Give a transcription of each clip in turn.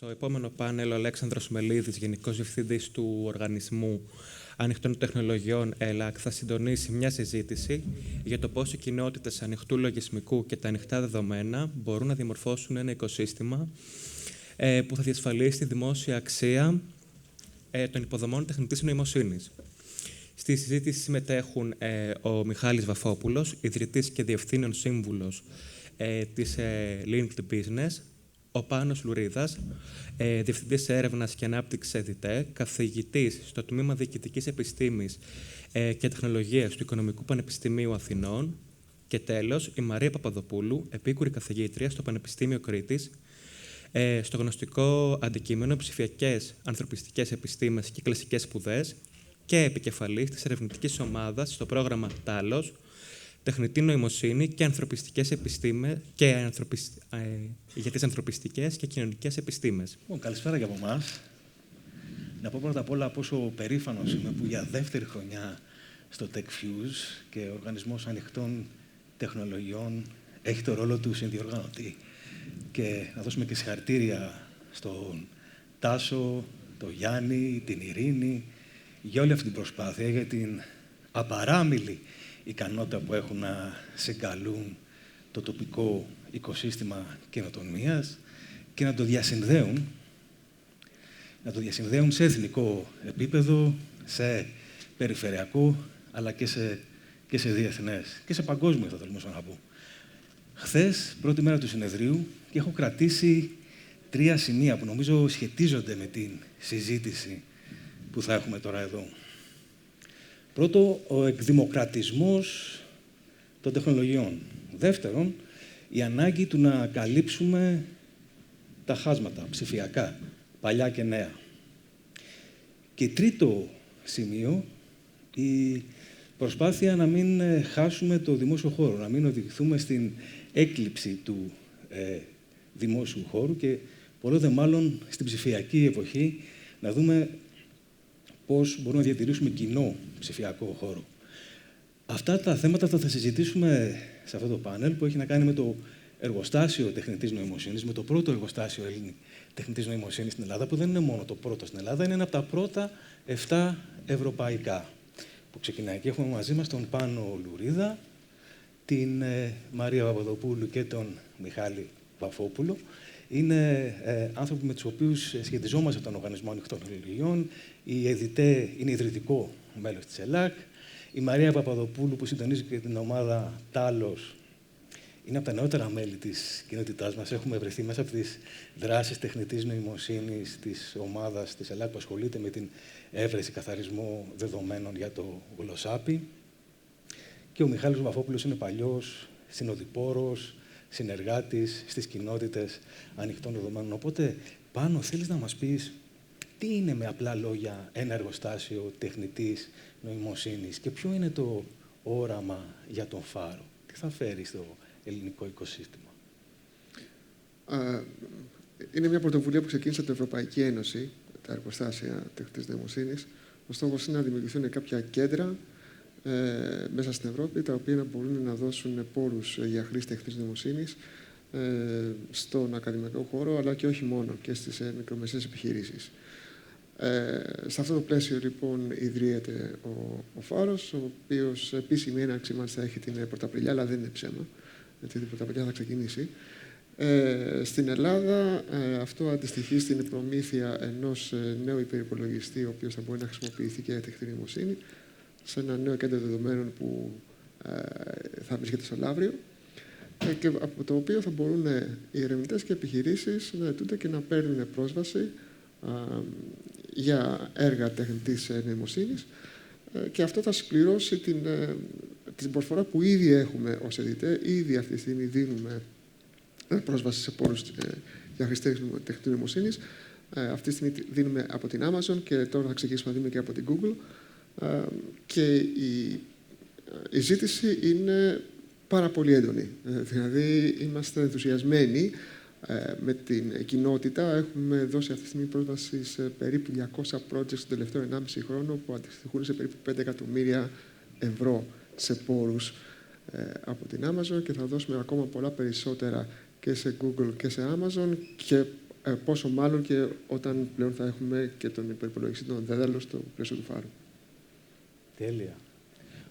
Στο επόμενο πάνελ, ο Αλέξανδρος Μελίδης, Γενικός Διευθυντής του Οργανισμού Ανοιχτών Τεχνολογιών ΕΛΑΚ, θα συντονίσει μια συζήτηση για το πώς οι κοινότητες ανοιχτού λογισμικού και τα ανοιχτά δεδομένα μπορούν να διαμορφώσουν ένα οικοσύστημα που θα διασφαλίσει τη δημόσια αξία των υποδομών τεχνητής νοημοσύνης. Στη συζήτηση συμμετέχουν ο Μιχάλης Βαφόπουλος, ιδρυτής και διευθύνων σύμβουλος της Linked Business, ο Πάνος Λουρίδας, Διευθυντής Έρευνας και Ανάπτυξης ΕΔΙΤΕ, καθηγητής στο Τμήμα Διοικητικής Επιστήμης και Τεχνολογίας του Οικονομικού Πανεπιστημίου Αθηνών και τέλος η Μαρία Παπαδοπούλου, επίκουρη καθηγήτρια στο Πανεπιστήμιο Κρήτης, στο γνωστικό αντικείμενο Ψηφιακές Ανθρωπιστικές Επιστήμες και Κλασικές Σπουδές και επικεφαλής της ερευνητικής ομάδας στο πρόγραμμα ΤΑΛΟΣ, Τεχνητή Νοημοσύνη και Ανθρωπιστικές Επιστήμες για τις Ανθρωπιστικές και Κοινωνικές Επιστήμες. Καλησπέρα και από εμάς. Να πω πρώτα απ' όλα πόσο περήφανος είμαι που για δεύτερη χρονιά στο TechFuse και ο Οργανισμός Ανοιχτών Τεχνολογιών έχει το ρόλο του συνδιοργανωτή. Και να δώσουμε και συγχαρητήρια στον Τάσο, τον Γιάννη, την Ειρήνη για όλη αυτή την προσπάθεια, για την απαράμιλη ικανότητα που έχουν να συγκαλούν το τοπικό οικοσύστημα καινοτομίας και να το διασυνδέουν σε εθνικό επίπεδο, σε περιφερειακό, αλλά και σε διεθνές και σε παγκόσμιο, θα τολμούσα να πω. Χθες, πρώτη μέρα του συνεδρίου, και έχω κρατήσει 3 σημεία που νομίζω σχετίζονται με την συζήτηση που θα έχουμε τώρα εδώ. Πρώτο, ο εκδημοκρατισμός των τεχνολογιών. Δεύτερον, η ανάγκη του να καλύψουμε τα χάσματα ψηφιακά, παλιά και νέα. Και τρίτο σημείο, η προσπάθεια να μην χάσουμε το δημόσιο χώρο, να μην οδηγηθούμε στην έκλειψη του δημόσιου χώρου και πολλό δε μάλλον στην ψηφιακή εποχή να δούμε πώς μπορούμε να διατηρήσουμε κοινό ψηφιακό χώρο. Αυτά τα θέματα θα τα συζητήσουμε σε αυτό το πάνελ που έχει να κάνει με το εργοστάσιο τεχνητής νοημοσύνης, με το πρώτο εργοστάσιο τεχνητής νοημοσύνης στην Ελλάδα, που δεν είναι μόνο το πρώτο στην Ελλάδα, είναι ένα από τα πρώτα 7 ευρωπαϊκά που ξεκινάει. Και έχουμε μαζί μας τον Πάνο Λουρίδα, την Μαρία Παπαδοπούλου και τον Μιχάλη Βαφόπουλο. Είναι άνθρωποι με τους οποίους σχετιζόμαστε τον Οργανισμό Ανοιχτών Τεχνολογιών. Η ΕΔΙΤΕ είναι ιδρυτικό μέλος της ΕΛΑΚ. Η Μαρία Παπαδοπούλου, που συντονίζει και την ομάδα ΤΑΛΟΣ, είναι από τα νεότερα μέλη της κοινότητάς μας. Έχουμε βρεθεί μέσα από τις δράσεις τεχνητής νοημοσύνης της ομάδας της ΕΛΑΚ που ασχολείται με την έβρεση καθαρισμό δεδομένων για το γλωσσάπι. Και ο Μιχάλης Βαφόπουλος είναι παλιός συνοδοιπόρος, συνεργάτης στις κοινότητες ανοιχτών δεδομένων. Οπότε, Πάνο, θέλεις να μας πεις τι είναι με απλά λόγια ένα εργοστάσιο τεχνητής νοημοσύνης και ποιο είναι το όραμα για τον Φάρο, τι θα φέρει στο ελληνικό οικοσύστημα? Είναι μια πρωτοβουλία που ξεκίνησε από την Ευρωπαϊκή Ένωση, τα εργοστάσια τεχνητής νοημοσύνης. Ο στόχος είναι να δημιουργηθούν κάποια κέντρα μέσα στην Ευρώπη, τα οποία να μπορούν να δώσουν πόρους για χρήση τεχνητής νοημοσύνης στον ακαδημαϊκό χώρο, αλλά και όχι μόνο, και στις μικρομεσαίες επιχειρήσεις. Σε αυτό το πλαίσιο, λοιπόν, ιδρύεται ο Φάρος, ο οποίος επίσημη έναρξη μας θα έχει την Πρωταπριλιά, αλλά δεν είναι ψέμα, γιατί την Πρωταπριλιά θα ξεκινήσει. Στην Ελλάδα αυτό αντιστοιχεί στην προμήθεια ενός νέου υπερυπολογιστή, ο οποίος θα μπορεί να χρησιμοποιηθεί και για τεχνητή νοημοσύνη, σε ένα νέο κέντρο δεδομένων που θα βρίσκεται στο Λαύριο και από το οποίο θα μπορούν οι ερευνητές και οι επιχειρήσεις να αιτούνται και να παίρνουν πρόσβαση για έργα τεχνητής νοημοσύνης και αυτό θα συμπληρώσει την προσφορά που ήδη έχουμε ως ΕΔΙΤΕ. Ήδη αυτή τη στιγμή δίνουμε πρόσβαση σε πόρους για χρηστές τεχνητής νοημοσύνης. Αυτή τη στιγμή δίνουμε από την Amazon και τώρα θα ξεκινήσουμε να δίνουμε και από την Google. Και η ζήτηση είναι πάρα πολύ έντονη. Δηλαδή, είμαστε ενθουσιασμένοι με την κοινότητα. Έχουμε δώσει αυτή τη στιγμή πρόσβαση σε περίπου 200 projects τον τελευταίο 1,5 χρόνο που αντιστοιχούν σε περίπου 5 εκατομμύρια ευρώ σε πόρους από την Amazon και θα δώσουμε ακόμα πολλά περισσότερα και σε Google και σε Amazon και πόσο μάλλον και όταν πλέον θα έχουμε και τον υπερυπολογιστή των δέδαλων στο πλαίσιο του φάρου. Τέλεια.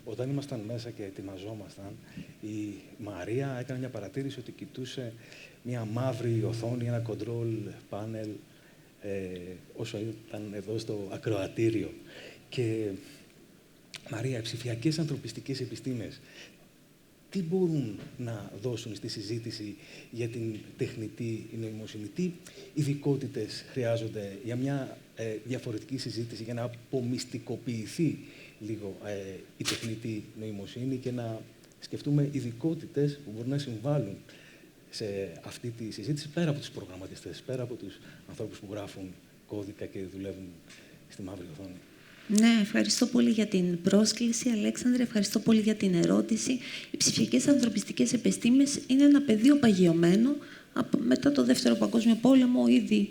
Όταν ήμασταν μέσα και ετοιμαζόμασταν, η Μαρία έκανε μια παρατήρηση ότι κοιτούσε μια μαύρη οθόνη, ένα control panel, όσο ήταν εδώ στο ακροατήριο. Και, Μαρία, οι ψηφιακές ανθρωπιστικές επιστήμες, τι μπορούν να δώσουν στη συζήτηση για την τεχνητή νοημοσύνη, τι ειδικότητες χρειάζονται για μια διαφορετική συζήτηση, για να απομυστικοποιηθεί λίγο η τεχνητή νοημοσύνη και να σκεφτούμε ειδικότητες που μπορούν να συμβάλλουν σε αυτή τη συζήτηση, πέρα από τους προγραμματιστές, πέρα από τους ανθρώπους που γράφουν κώδικα και δουλεύουν στη μαύρη οθόνη. Ναι, ευχαριστώ πολύ για την πρόσκληση, Αλέξανδρε. Ευχαριστώ πολύ για την ερώτηση. Οι ψηφιακές ανθρωπιστικές επιστήμες είναι ένα πεδίο παγιωμένο. Μετά το Δεύτερο Παγκόσμιο Πόλεμο ήδη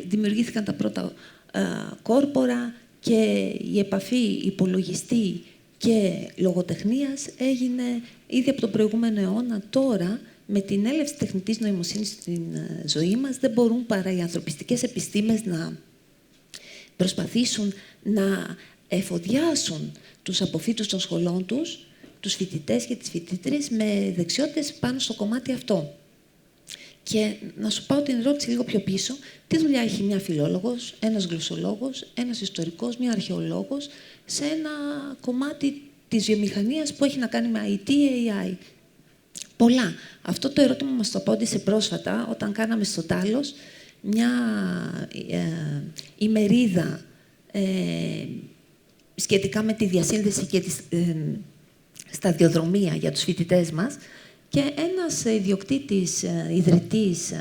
δημιουργήθηκαν τα πρώτα κόρπορα και η επαφή υπολογιστή και λογοτεχνίας έγινε ήδη από τον προηγούμενο αιώνα. Τώρα, με την έλευση τεχνητής νοημοσύνης στην ζωή μας, δεν μπορούν παρά οι ανθρωπιστικές επιστήμες να προσπαθήσουν να εφοδιάσουν τους αποφύτους των σχολών τους, τους φοιτητές και τις φοιτήτρες, με δεξιότητες πάνω στο κομμάτι αυτό. Και να σου πάω την ερώτηση λίγο πιο πίσω. Τι δουλειά έχει μια φιλόλογος, ένας γλωσσολόγος, ένας ιστορικός, μια αρχαιολόγος, σε ένα κομμάτι της βιομηχανίας που έχει να κάνει με IT, AI. Πολλά. Αυτό το ερώτημα μας το απάντησε πρόσφατα, όταν κάναμε στο Τάλος μια ημερίδα σχετικά με τη διασύνδεση και τη σταδιοδρομία για τους φοιτητές μας, και ένας ιδιοκτήτης, ιδρυτής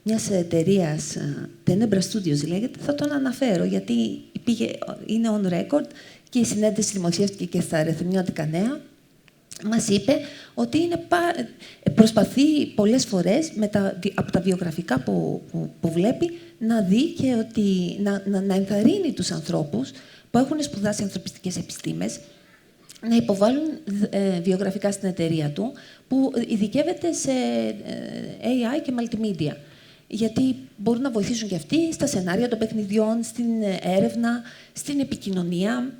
μιας εταιρείας, Tenebra Studios λέγεται, θα τον αναφέρω γιατί είναι on record και η συνέντευξη δημοσιεύτηκε και στα Ρεθυμνιώτικα Νέα. Μας είπε ότι προσπαθεί πολλές φορές από τα βιογραφικά που βλέπει να δει και ότι να ενθαρρύνει τους ανθρώπους που έχουν σπουδάσει ανθρωπιστικές επιστήμες να υποβάλουν βιογραφικά στην εταιρεία του, που ειδικεύεται σε AI και multimedia. Γιατί μπορούν να βοηθήσουν και αυτοί στα σενάρια των παιχνιδιών, στην έρευνα, στην επικοινωνία,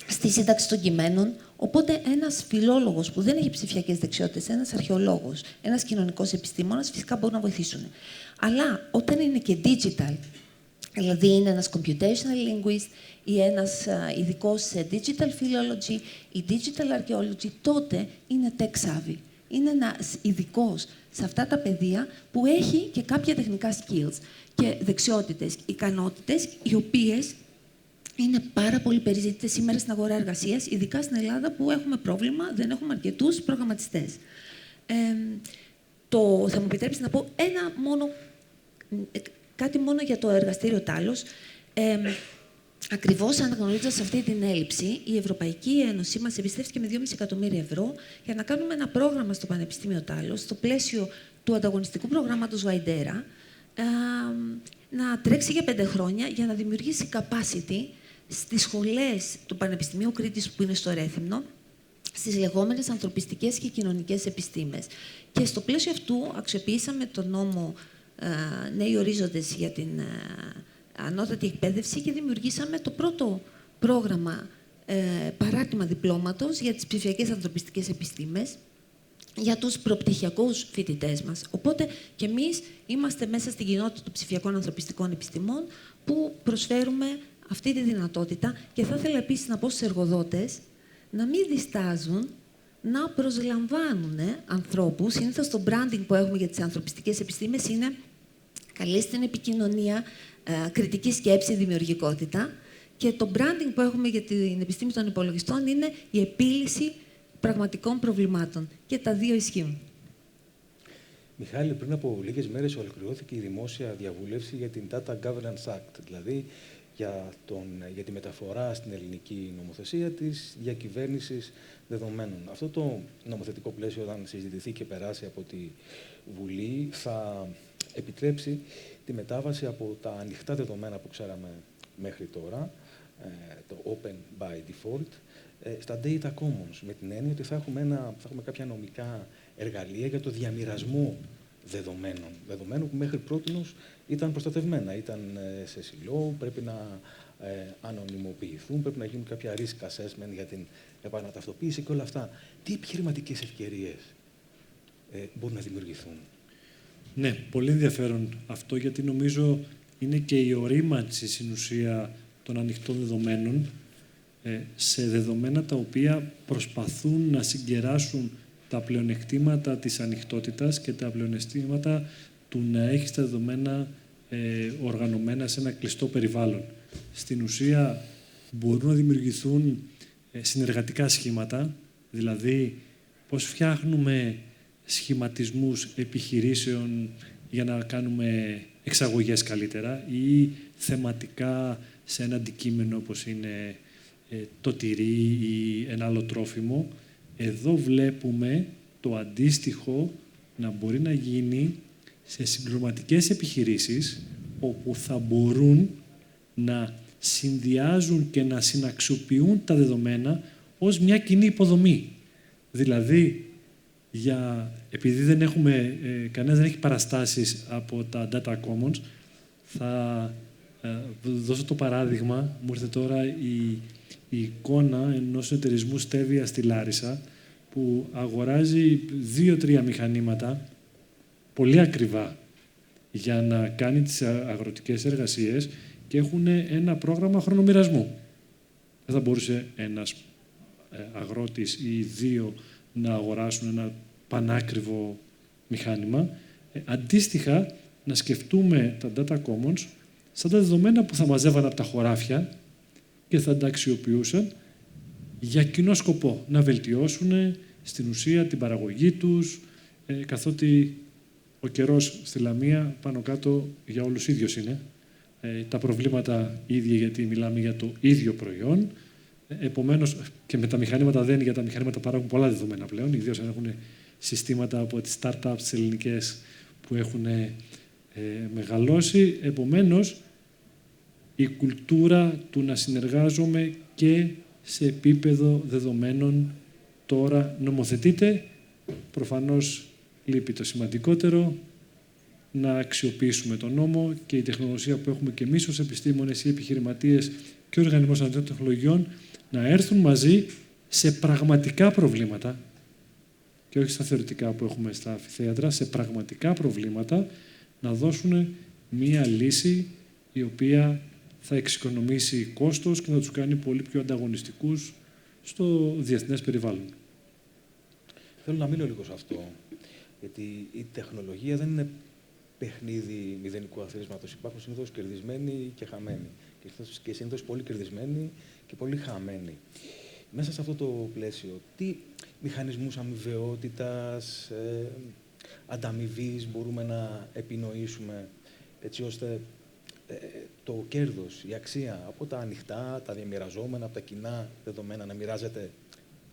στη σύνταξη των κειμένων. Οπότε ένας φιλόλογος που δεν έχει ψηφιακές δεξιότητες, ένας αρχαιολόγος, ένας κοινωνικός επιστήμονας, φυσικά μπορούν να βοηθήσουν. Αλλά όταν είναι και digital, δηλαδή είναι ένας computational linguist ή ένας ειδικός σε digital philology ή digital archaeology, τότε είναι tech savvy. Είναι ένας ειδικός σε αυτά τα πεδία που έχει και κάποια τεχνικά skills και δεξιότητες, ικανότητες, οι οποίες είναι πάρα πολύ περιζήτητες σήμερα στην αγορά εργασίας, ειδικά στην Ελλάδα που έχουμε πρόβλημα, δεν έχουμε αρκετούς προγραμματιστές. Θα μου επιτρέψει να πω κάτι μόνο για το εργαστήριο Τάλος. Ακριβώς αναγνωρίζοντας αυτή την έλλειψη, η Ευρωπαϊκή Ένωση μας εμπιστεύτηκε με 2,5 εκατομμύρια ευρώ για να κάνουμε ένα πρόγραμμα στο Πανεπιστήμιο Τάλος, στο πλαίσιο του ανταγωνιστικού προγράμματος Βαϊντέρα, να τρέξει για 5 χρόνια για να δημιουργήσει capacity στις σχολές του Πανεπιστημίου Κρήτης που είναι στο Ρέθυμνο, στις λεγόμενες ανθρωπιστικές και κοινωνικές επιστήμες. Και στο πλαίσιο αυτού αξιοποιήσαμε τον νόμο Νέοι Ορίζοντες για την ανώτατη εκπαίδευση και δημιουργήσαμε το πρώτο πρόγραμμα παράρτημα διπλώματος για τις ψηφιακές ανθρωπιστικές επιστήμες για τους προπτυχιακούς φοιτητές μας. Οπότε και εμείς είμαστε μέσα στην κοινότητα των ψηφιακών ανθρωπιστικών επιστημών που προσφέρουμε αυτή τη δυνατότητα, και θα ήθελα επίσης να πω στους εργοδότες να μην διστάζουν να προσλαμβάνουν ανθρώπους. Συνήθως το branding που έχουμε για τις ανθρωπιστικές επιστήμες είναι καλή στην επικοινωνία, κριτική σκέψη, δημιουργικότητα, και το branding που έχουμε για την επιστήμη των υπολογιστών είναι η επίλυση πραγματικών προβλημάτων. Και τα δύο ισχύουν. Μιχάλη, πριν από λίγες μέρες ολοκληρώθηκε η δημόσια διαβούλευση για την Data Governance Act, δηλαδή για τη μεταφορά στην ελληνική νομοθεσία της διακυβέρνησης δεδομένων. Αυτό το νομοθετικό πλαίσιο, όταν συζητηθεί και περάσει από τη Βουλή, θα επιτρέψει τη μετάβαση από τα ανοιχτά δεδομένα που ξέραμε μέχρι τώρα, το Open by Default, στα Data Commons, με την έννοια ότι θα έχουμε κάποια νομικά εργαλεία για το διαμοιρασμό δεδομένων που μέχρι πρότινος ήταν προστατευμένα, ήταν σε σιλό, πρέπει να ανωνυμοποιηθούν, πρέπει να γίνουν κάποια risk assessment για την επαναταυτοποίηση και όλα αυτά. Τι επιχειρηματικές ευκαιρίες μπορούν να δημιουργηθούν? Ναι, πολύ ενδιαφέρον αυτό, γιατί νομίζω είναι και η ορίμανση στην ουσία των ανοιχτών δεδομένων σε δεδομένα τα οποία προσπαθούν να συγκεράσουν τα πλεονεκτήματα της ανοιχτότητας και τα πλεονεκτήματα του να έχεις τα δεδομένα οργανωμένα σε ένα κλειστό περιβάλλον. Στην ουσία μπορούν να δημιουργηθούν συνεργατικά σχήματα, δηλαδή πώς φτιάχνουμε σχηματισμούς επιχειρήσεων για να κάνουμε εξαγωγές καλύτερα ή θεματικά σε ένα αντικείμενο όπως είναι το τυρί ή ένα άλλο τρόφιμο. Εδώ βλέπουμε το αντίστοιχο να μπορεί να γίνει σε συμπληρωματικές επιχειρήσεις όπου θα μπορούν να συνδυάζουν και να συναξιοποιούν τα δεδομένα ως μια κοινή υποδομή. Δηλαδή, επειδή κανένας δεν έχει παραστάσεις από τα Data Commons, θα δώσω το παράδειγμα. Μου ήρθε τώρα η εικόνα ενός εταιρισμού στέβια στη Λάρισα που αγοράζει 2-3 μηχανήματα πολύ ακριβά για να κάνει τις αγροτικές εργασίες και έχουν ένα πρόγραμμα χρονομοιρασμού. Δεν θα μπορούσε ένας αγρότης ή 2 να αγοράσουν ένα πανάκριβο μηχάνημα. Αντίστοιχα, να σκεφτούμε τα Data Commons σαν τα δεδομένα που θα μαζεύαν από τα χωράφια και θα τα αξιοποιούσαν για κοινό σκοπό, να βελτιώσουν στην ουσία την παραγωγή τους, καθότι ο καιρός στη Λαμία πάνω κάτω για όλους ίδιος είναι. Τα προβλήματα ίδια, γιατί μιλάμε για το ίδιο προϊόν. Επομένως, και με τα μηχανήματα δεν είναι, για τα μηχανήματα παράγουν πολλά δεδομένα πλέον, ιδίως αν έχουν συστήματα από τις startups τις ελληνικές που έχουν μεγαλώσει. Επομένως, η κουλτούρα του να συνεργάζομαι και σε επίπεδο δεδομένων τώρα νομοθετείται. Προφανώς λείπει το σημαντικότερο, να αξιοποιήσουμε τον νόμο και η τεχνολογία που έχουμε και εμείς ως επιστήμονες ή επιχειρηματίες και ο Οργανισμός Αναλυτικών Τεχνολογιών να έρθουν μαζί σε πραγματικά προβλήματα και όχι στα θεωρητικά που έχουμε στα αμφιθέατρα, σε πραγματικά προβλήματα να δώσουν μία λύση η οποία θα εξοικονομήσει κόστος και θα τους κάνει πολύ πιο ανταγωνιστικούς στο διεθνές περιβάλλον. Θέλω να μείνω λίγο σε αυτό, γιατί η τεχνολογία δεν είναι παιχνίδι μηδενικού αθροίσματος. Υπάρχουν συνήθως κερδισμένοι και χαμένοι. Και συνήθως πολύ κερδισμένοι και πολύ χαμένοι. Μέσα σε αυτό το πλαίσιο, τι μηχανισμούς αμοιβαιότητας, ανταμοιβής μπορούμε να επινοήσουμε, έτσι ώστε το κέρδος, η αξία από τα ανοιχτά, τα διαμοιραζόμενα, από τα κοινά δεδομένα να μοιράζεται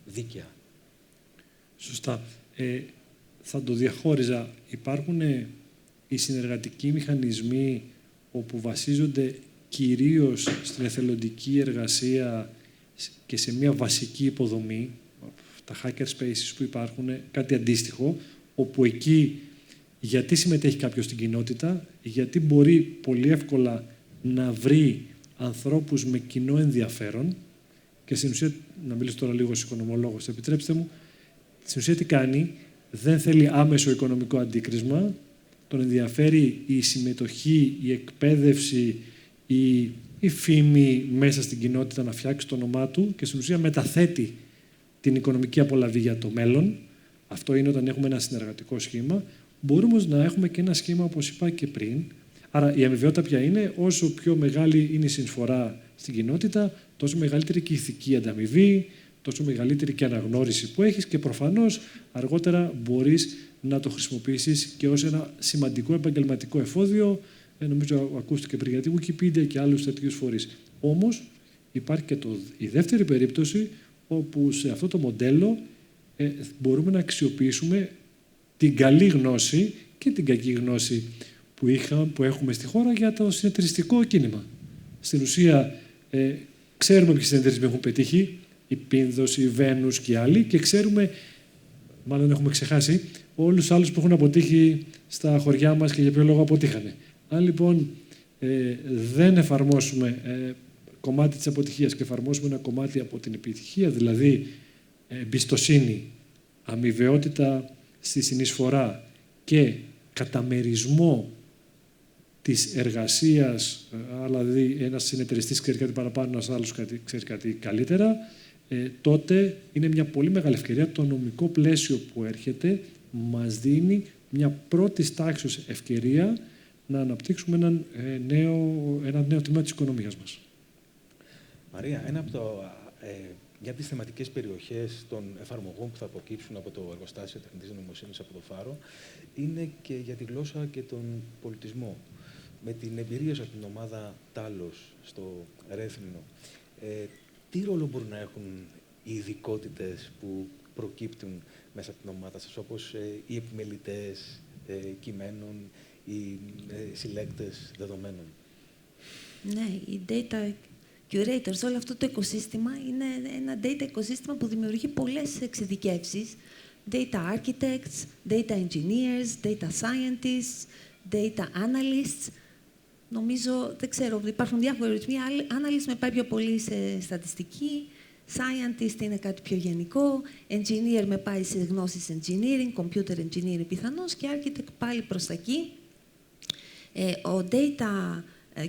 δίκαια? Σωστά. Θα το διαχώριζα. Υπάρχουν οι συνεργατικοί μηχανισμοί όπου βασίζονται κυρίως στην εθελοντική εργασία και σε μια βασική υποδομή, τα hacker spaces που υπάρχουν, κάτι αντίστοιχο, όπου εκεί γιατί συμμετέχει κάποιος στην κοινότητα, γιατί μπορεί πολύ εύκολα να βρει ανθρώπους με κοινό ενδιαφέρον και στην ουσία, να μιλήσω τώρα λίγο ως οικονομολόγος, επιτρέψτε μου, στην ουσία τι κάνει, δεν θέλει άμεσο οικονομικό αντίκρισμα, τον ενδιαφέρει η συμμετοχή, η εκπαίδευση, η φήμη μέσα στην κοινότητα να φτιάξει το όνομά του και στην ουσία μεταθέτει την οικονομική απολαβή για το μέλλον. Αυτό είναι όταν έχουμε ένα συνεργατικό σχήμα. Μπορούμε να έχουμε και ένα σχήμα, όπως είπα και πριν. Άρα η αμοιβαιότητα ποια είναι? Όσο πιο μεγάλη είναι η συνεισφορά στην κοινότητα, τόσο μεγαλύτερη και η ηθική ανταμοιβή, τόσο μεγαλύτερη και αναγνώριση που έχεις και προφανώς αργότερα μπορείς να το χρησιμοποιήσεις και ως ένα σημαντικό επαγγελματικό εφόδιο. Νομίζω ακούστηκε πριν για τη Wikipedia και άλλους τέτοιους φορείς. Όμως υπάρχει και η δεύτερη περίπτωση όπου σε αυτό το μοντέλο μπορούμε να αξιοποιήσουμε την καλή γνώση και την κακή γνώση που έχουμε στη χώρα για το συνεταιριστικό κίνημα. Στην ουσία ξέρουμε ποιοι συνεταιρισμοί έχουν πετύχει, η Πίνδος, η Βένους και άλλοι, και ξέρουμε, μάλλον έχουμε ξεχάσει, όλους τους άλλους που έχουν αποτύχει στα χωριά μας και για ποιο λόγο αποτύχανε. Αν λοιπόν δεν εφαρμόσουμε κομμάτι της αποτυχίας και εφαρμόσουμε ένα κομμάτι από την επιτυχία, δηλαδή εμπιστοσύνη, αμοιβαιότητα στη συνεισφορά και καταμερισμό της εργασίας, αλλά δηλαδή ένας συνεταιριστής ξέρει κάτι παραπάνω, ένας άλλος ξέρει κάτι καλύτερα, τότε είναι μια πολύ μεγάλη ευκαιρία. Το νομικό πλαίσιο που έρχεται μας δίνει μια πρώτης τάξης ευκαιρία να αναπτύξουμε ένα νέο τμήμα της οικονομίας μας. Μαρία, μια από τις θεματικές περιοχές των εφαρμογών που θα αποκύψουν από το εργοστάσιο τεχνητής νοημοσύνης από το Φάρο είναι και για τη γλώσσα και τον πολιτισμό. Με την εμπειρία σας από την ομάδα Τάλος στο Ρέθυμνο, τι ρόλο μπορούν να έχουν οι ειδικότητες που προκύπτουν μέσα από την ομάδα σας, όπως οι επιμελητές κειμένων, οι συλλέκτες δεδομένων? Ναι, οι data curators, όλο αυτό το οικοσύστημα είναι ένα data οικοσύστημα που δημιουργεί πολλές εξειδικεύσεις. Data architects, data engineers, data scientists, data analysts. Νομίζω, δεν ξέρω, υπάρχουν διάφοροι ορισμοί. Analyst με πάει πιο πολύ σε στατιστική. Scientist είναι κάτι πιο γενικό. Engineer με πάει σε γνώσεις engineering, computer engineering πιθανώς και architect πάλι προς τα εκεί. Ο data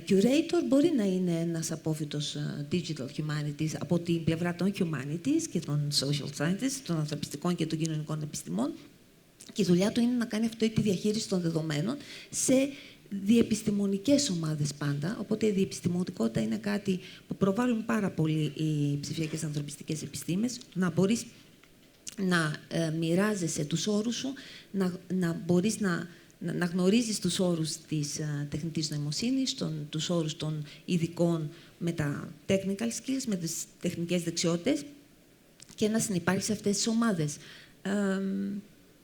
curator μπορεί να είναι ένας απόφοιτος digital humanities από την πλευρά των humanities και των social sciences, των ανθρωπιστικών και των κοινωνικών επιστημών. Και η δουλειά του είναι να κάνει αυτό τη διαχείριση των δεδομένων σε διεπιστημονικές ομάδες πάντα. Οπότε η διεπιστημονικότητα είναι κάτι που προβάλλουν πάρα πολύ οι ψηφιακές ανθρωπιστικές επιστήμες. Να μπορείς να μοιράζεσαι τους όρους σου, να μπορείς να γνωρίζεις τους όρους της τεχνητής νοημοσύνης, τους όρους των ειδικών με τα technical skills, με τις τεχνικές δεξιότητες και να συνυπάρχεις σε αυτές τις ομάδες.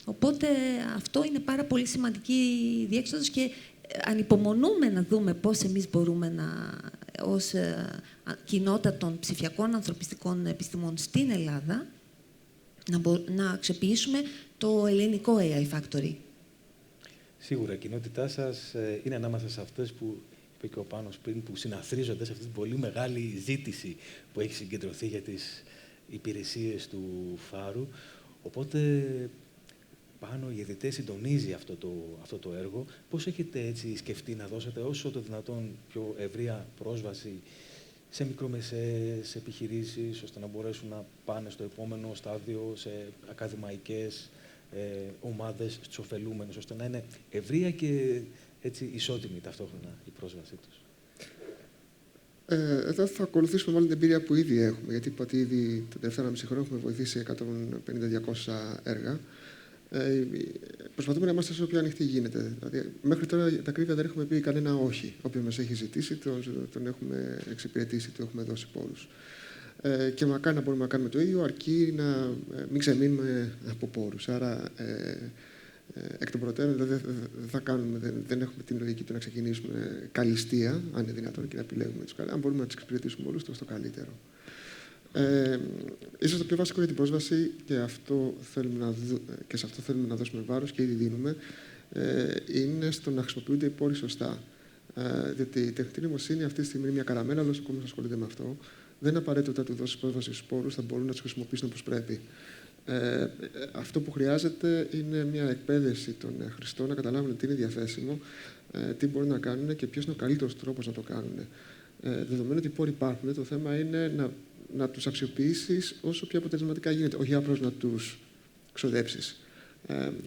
Οπότε αυτό είναι πάρα πολύ σημαντική διέξοδος και ανυπομονούμε να δούμε πώς εμείς μπορούμε ως κοινότητα των ψηφιακών ανθρωπιστικών επιστημών στην Ελλάδα να αξιοποιήσουμε το ελληνικό AI Factory. Σίγουρα, η κοινότητά σας είναι ανάμεσα σε αυτές που είπε και ο Πάνος πριν, που συναθρίζονται σε αυτή την πολύ μεγάλη ζήτηση που έχει συγκεντρωθεί για τις υπηρεσίες του Φάρου. Οπότε, Πάνο, η ΕΔΤ συντονίζει αυτό το έργο. Πώς έχετε έτσι σκεφτεί να δώσετε όσο το δυνατόν πιο ευρεία πρόσβαση σε μικρομεσαίες επιχειρήσεις, ώστε να μπορέσουν να πάνε στο επόμενο στάδιο, σε ακαδημαϊκές ομάδες, στους ωφελούμενους, ώστε να είναι ευρεία και έτσι ισότιμη ταυτόχρονα η πρόσβασή τους? Εδώ θα ακολουθήσουμε όλη την εμπειρία που ήδη έχουμε, γιατί είπα ότι ήδη το τελευταίο 1,5 χρόνο έχουμε βοηθήσει 150-200 έργα. Προσπαθούμε να είμαστε όσο πιο ανοιχτοί γίνεται. Δηλαδή, μέχρι τώρα τα ακρίβεια δεν έχουμε πει κανένα όχι. Όποιον μας έχει ζητήσει, τον έχουμε εξυπηρετήσει, του έχουμε δώσει πόρους. Και μακάρι να μπορούμε να κάνουμε το ίδιο, αρκεί να μην ξεμείνουμε από πόρους. Άρα, εκ των προτέρων δεν έχουμε την λογική του να ξεκινήσουμε καλυστία, αν είναι δυνατόν, και να επιλέγουμε τους καλύτερους. Αν μπορούμε να τους εξυπηρετήσουμε όλους, τόσο το καλύτερο. Ίσως το πιο βασικό για την πρόσβαση, και σε αυτό θέλουμε να δώσουμε βάρος και ήδη δίνουμε, είναι στο να χρησιμοποιούνται οι πόροι σωστά. Διότι η τεχνητή νοημοσύνη αυτή τη στιγμή είναι μια καραμέλα, αλλά όσο κόσμο ασχολείται με αυτό, δεν είναι απαραίτητο ότι του δώσει πρόσβαση στους πόρους, θα μπορούν να τους χρησιμοποιήσουν όπως πρέπει. Αυτό που χρειάζεται είναι μια εκπαίδευση των χρηστών να καταλάβουν τι είναι διαθέσιμο, τι μπορούν να κάνουν και ποιος είναι ο καλύτερος τρόπος να το κάνουν. Δεδομένου ότι οι πόροι υπάρχουν, το θέμα είναι να τους αξιοποιήσεις όσο πιο αποτελεσματικά γίνεται, όχι απλώς να τους ξοδέψεις.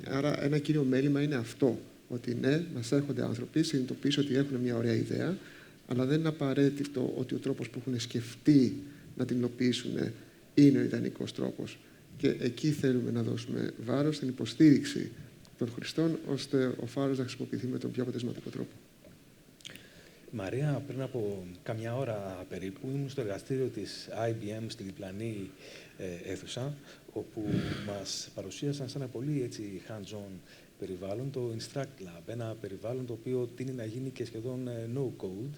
Άρα, ένα κύριο μέλημα είναι αυτό, ότι ναι, μας έρχονται άνθρωποι, συνειδητοποιήσουν ότι έχουν μια ωραία ιδέα, αλλά δεν είναι απαραίτητο ότι ο τρόπος που έχουν σκεφτεί να την υλοποιήσουν είναι ο ιδανικός τρόπος. Και εκεί θέλουμε να δώσουμε βάρος στην υποστήριξη των χρηστών, ώστε ο Φάρος να χρησιμοποιηθεί με τον πιο αποτελεσματικό τρόπο. Μαρία, πριν από καμιά ώρα περίπου, ήμουν στο εργαστήριο της IBM στη διπλανή αίθουσα, όπου μας παρουσίασαν σε ένα πολύ έτσι hands-on περιβάλλον, το Instruct Lab, ένα περιβάλλον το οποίο τείνει να γίνει και σχεδόν no-code,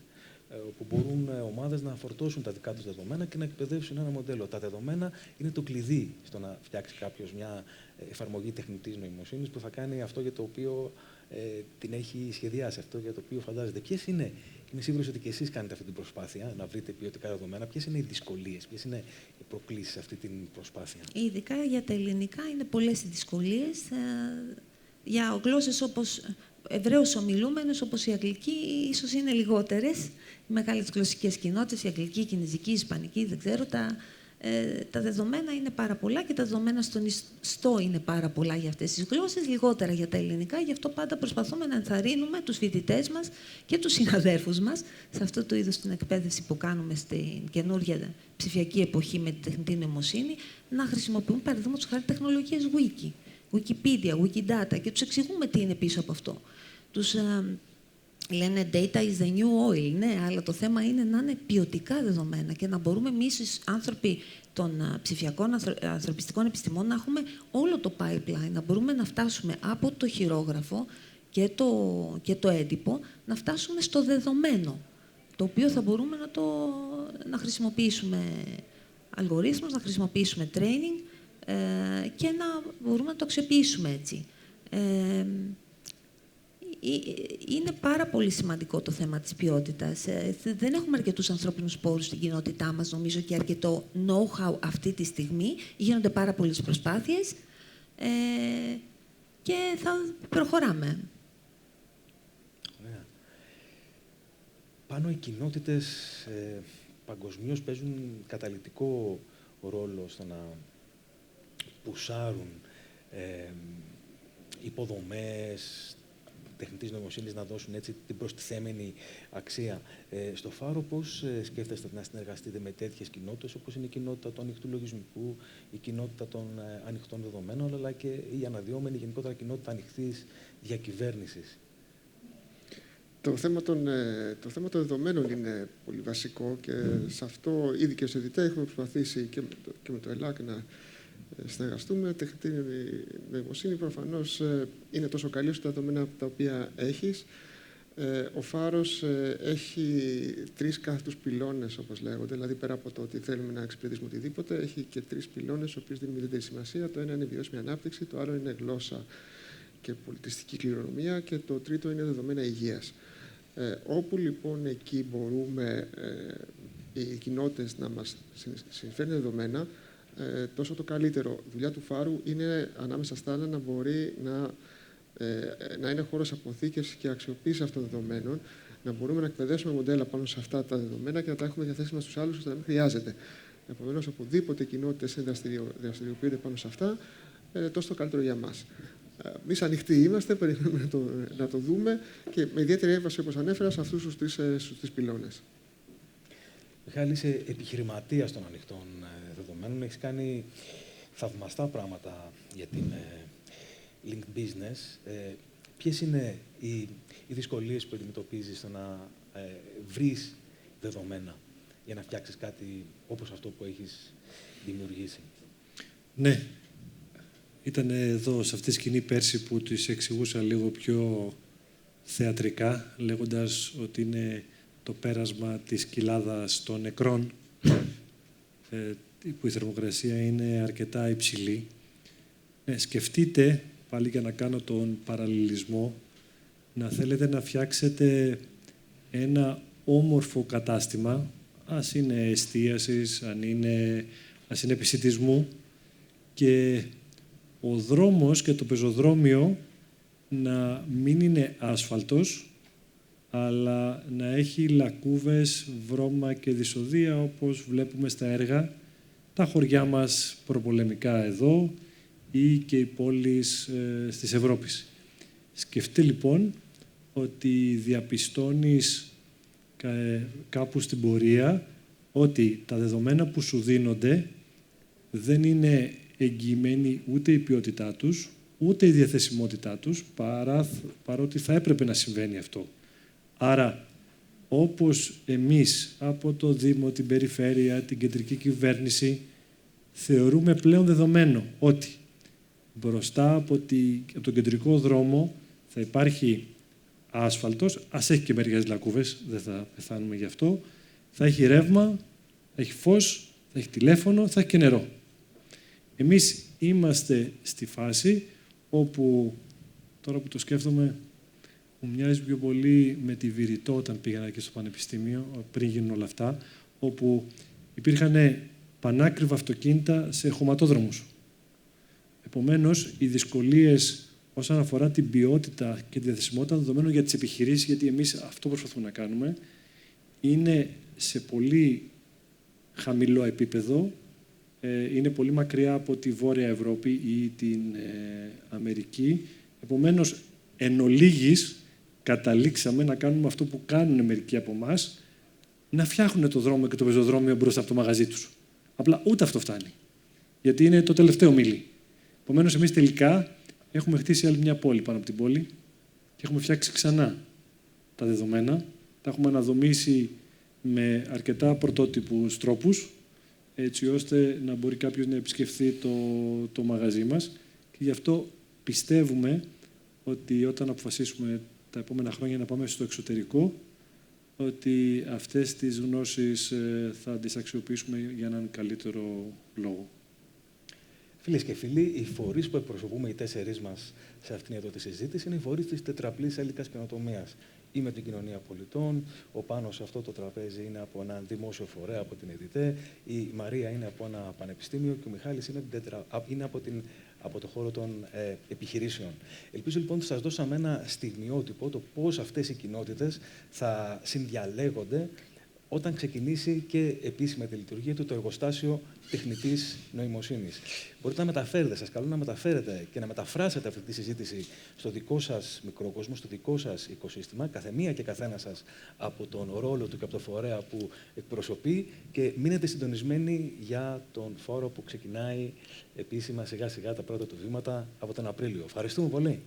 όπου μπορούν ομάδες να φορτώσουν τα δικά τους δεδομένα και να εκπαιδεύσουν ένα μοντέλο. Τα δεδομένα είναι το κλειδί στο να φτιάξει κάποιος μια εφαρμογή τεχνητής νοημοσύνης που θα κάνει αυτό για το οποίο την έχει σχεδιάσει, αυτό για το οποίο φαντάζεται. Ποιες είναι, είμαι σίγουρος ότι και εσείς κάνετε αυτή την προσπάθεια να βρείτε ποιοτικά δεδομένα, ποιες είναι οι δυσκολίες, ποιες είναι οι προκλήσεις σε αυτή την προσπάθεια? Ειδικά για τα ελληνικά είναι πολλές οι δυσκολίες. Για γλώσσες όπως Εβραίους ομιλούμενους, όπως η αγγλική, ίσως είναι λιγότερες. Οι μεγάλες γλωσσικές κοινότητες, η αγγλική, η κινεζική, η ισπανική, δεν ξέρω, τα δεδομένα είναι πάρα πολλά και τα δεδομένα στον ιστό είναι πάρα πολλά για αυτές τις γλώσσες, λιγότερα για τα ελληνικά. Γι' αυτό πάντα προσπαθούμε να ενθαρρύνουμε τους φοιτητές μας και τους συναδέρφους μας σε αυτό το είδος την εκπαίδευση που κάνουμε στην καινούργια ψηφιακή εποχή με τη τεχνητή νοημοσύνη, να χρησιμοποιούν παραδείγματος χάρη τεχνολογίες Wiki, Wikipedia, Wikidata και τους εξηγούμε τι είναι πίσω από αυτό. Τους λένε data is the new oil, ναι, αλλά το θέμα είναι να είναι ποιοτικά δεδομένα και να μπορούμε εμείς οι άνθρωποι των ψηφιακών ανθρωπιστικών επιστημών να έχουμε όλο το pipeline, να μπορούμε να φτάσουμε από το χειρόγραφο και το έντυπο, να φτάσουμε στο δεδομένο, το οποίο θα μπορούμε να χρησιμοποιήσουμε αλγορίθμους, να χρησιμοποιήσουμε training και να μπορούμε να το αξιοποιήσουμε έτσι. Είναι πάρα πολύ σημαντικό το θέμα της ποιότητας. Δεν έχουμε αρκετούς ανθρώπινους πόρους στην κοινότητά μας, νομίζω, και αρκετό know-how αυτή τη στιγμή. Γίνονται πάρα πολλές προσπάθειες και θα προχωράμε. Ωραία. Πάνω οι κοινότητες παγκοσμίως παίζουν καταλυτικό ρόλο στο να πουσάρουν υποδομές τεχνητής νοημοσύνης, να δώσουν έτσι την προστιθέμενη αξία. Στο Φάρο, πώς σκέφτεστε να συνεργαστείτε με τέτοιες κοινότητες, όπως είναι η κοινότητα του ανοιχτού λογισμικού, η κοινότητα των ανοιχτών δεδομένων, αλλά και η αναδυόμενη γενικότερα κοινότητα ανοιχτής διακυβέρνησης? Το θέμα των δεδομένων είναι πολύ βασικό και σε αυτό ήδη και ως ΕΔΙΤΕ έχουμε προσπαθήσει και με το ΕΛΑΚ να συνεργαστούμε. Τεχνητή νοημοσύνη προφανώς είναι τόσο καλή όσο τα δεδομένα τα οποία έχεις. Ο Φάρος έχει 3 κάθετους πυλώνες, όπως λέγονται, δηλαδή πέρα από το ότι θέλουμε να εξυπηρετήσουμε οτιδήποτε, έχει και 3 πυλώνες, στους οποίους δίνουμε ιδιαίτερη σημασία. Το ένα είναι βιώσιμη ανάπτυξη, το άλλο είναι γλώσσα και πολιτιστική κληρονομιά και το τρίτο είναι δεδομένα υγείας. Όπου λοιπόν εκεί μπορούμε οι κοινότητες να μας συμφέρουν δεδομένα, τόσο το καλύτερο. Η δουλειά του Φάρου είναι ανάμεσα στα άλλα να μπορεί να είναι χώρος αποθήκευσης και αξιοποίησης αυτών των δεδομένων, να μπορούμε να εκπαιδεύσουμε μοντέλα πάνω σε αυτά τα δεδομένα και να τα έχουμε διαθέσιμα στους άλλους ώστε να μην χρειάζεται. Επομένως, οπουδήποτε κοινότητες δραστηριοποιούνται πάνω σε αυτά, τόσο το καλύτερο για μας. Εμείς ανοιχτοί είμαστε, περιμένουμε να το δούμε και με ιδιαίτερη έμφαση, όπως ανέφερα, σε αυτούς τους τρεις πυλώνες. Μιχάλη, είσαι επιχειρηματίας των ανοιχτών δεδομένων. Έχεις κάνει θαυμαστά πράγματα για την linked business. Ποιες είναι οι δυσκολίες που αντιμετωπίζεις στο να βρεις δεδομένα για να φτιάξεις κάτι όπως αυτό που έχεις δημιουργήσει? Ναι. Ήταν εδώ σε αυτή τη σκηνή πέρσι που τις εξηγούσα λίγο πιο θεατρικά, λέγοντας ότι είναι το πέρασμα της κοιλάδας των νεκρών, που η θερμοκρασία είναι αρκετά υψηλή. Σκεφτείτε, πάλι για να κάνω τον παραλληλισμό, να θέλετε να φτιάξετε ένα όμορφο κατάστημα, ας είναι εστίασης, ας είναι επισιτισμού, και ο δρόμος και το πεζοδρόμιο να μην είναι άσφαλτος, αλλά να έχει λακκούβες, βρώμα και δυσοδεία, όπως βλέπουμε στα έργα, τα χωριά μας προπολεμικά εδώ ή και οι πόλεις της Ευρώπης. Σκεφτείτε λοιπόν ότι διαπιστώνεις κάπου στην πορεία ότι τα δεδομένα που σου δίνονται δεν είναι εγγυημένη ούτε η ποιότητά τους, ούτε η διαθεσιμότητά τους, παρότι θα έπρεπε να συμβαίνει αυτό. Άρα, όπως εμείς από το Δήμο, την Περιφέρεια, την κεντρική κυβέρνηση, θεωρούμε πλέον δεδομένο ότι μπροστά από τον κεντρικό δρόμο θα υπάρχει άσφαλτος, ας έχει και μερικές λακκούβες, δεν θα πεθάνουμε γι' αυτό, θα έχει ρεύμα, θα έχει φως, θα έχει τηλέφωνο, θα έχει και νερό. Εμείς είμαστε στη φάση όπου, τώρα που το σκέφτομαι, μου μοιάζει πιο πολύ με τη Βηρητό όταν πήγαινα και στο πανεπιστήμιο, πριν γίνουν όλα αυτά, όπου υπήρχαν πανάκριβα αυτοκίνητα σε χωματόδρομους. Επομένως, οι δυσκολίες όσον αφορά την ποιότητα και τη διαθεσιμότητα δεδομένων για τις επιχειρήσεις, γιατί εμείς αυτό προσπαθούμε να κάνουμε, είναι σε πολύ χαμηλό επίπεδο, είναι πολύ μακριά από τη Βόρεια Ευρώπη ή την Αμερική. Επομένως, εν ολίγης, καταλήξαμε να κάνουμε αυτό που κάνουν μερικοί από εμάς, να φτιάχνουν το δρόμο και το πεζοδρόμιο μπροστά από το μαγαζί τους. Απλά ούτε αυτό φτάνει. Γιατί είναι το τελευταίο μίλι. Επομένως, εμείς τελικά έχουμε χτίσει άλλη μια πόλη πάνω από την πόλη και έχουμε φτιάξει ξανά τα δεδομένα. Τα έχουμε αναδομήσει με αρκετά πρωτότυπους τρόπους, έτσι ώστε να μπορεί κάποιος να επισκεφθεί το μαγαζί μας. Και γι' αυτό πιστεύουμε ότι όταν αποφασίσουμε τα επόμενα χρόνια να πάμε στο εξωτερικό, ότι αυτές τις γνώσεις θα τις αξιοποιήσουμε για έναν καλύτερο λόγο. Φίλες και φίλοι, οι φορείς που εκπροσωπούμε οι τέσσερις μας σε αυτήν εδώ τη συζήτηση είναι οι φορείς της τετραπλής έλικας καινοτομίας. Είμαι από την κοινωνία πολιτών, ο Πάνος σε αυτό το τραπέζι είναι από ένα δημόσιο φορέα, από την ΕΔΙΤΕ, η Μαρία είναι από ένα πανεπιστήμιο και ο Μιχάλης είναι από το χώρο των επιχειρήσεων. Ελπίζω λοιπόν ότι σας δώσαμε ένα στιγμιότυπο το πώς αυτές οι κοινότητες θα συνδιαλέγονται όταν ξεκινήσει και επίσημα τη λειτουργία του το εργοστάσιο τεχνητής νοημοσύνης. Μπορείτε να μεταφέρετε, σας καλώ να μεταφέρετε και να μεταφράσετε αυτή τη συζήτηση στο δικό σας μικρόκοσμο, στο δικό σας οικοσύστημα, καθεμία και καθένα σας από τον ρόλο του και από το φορέα που εκπροσωπεί και μείνετε συντονισμένοι για τον φόρο που ξεκινάει επίσημα σιγά σιγά τα πρώτα του βήματα από τον Απρίλιο. Ευχαριστούμε πολύ.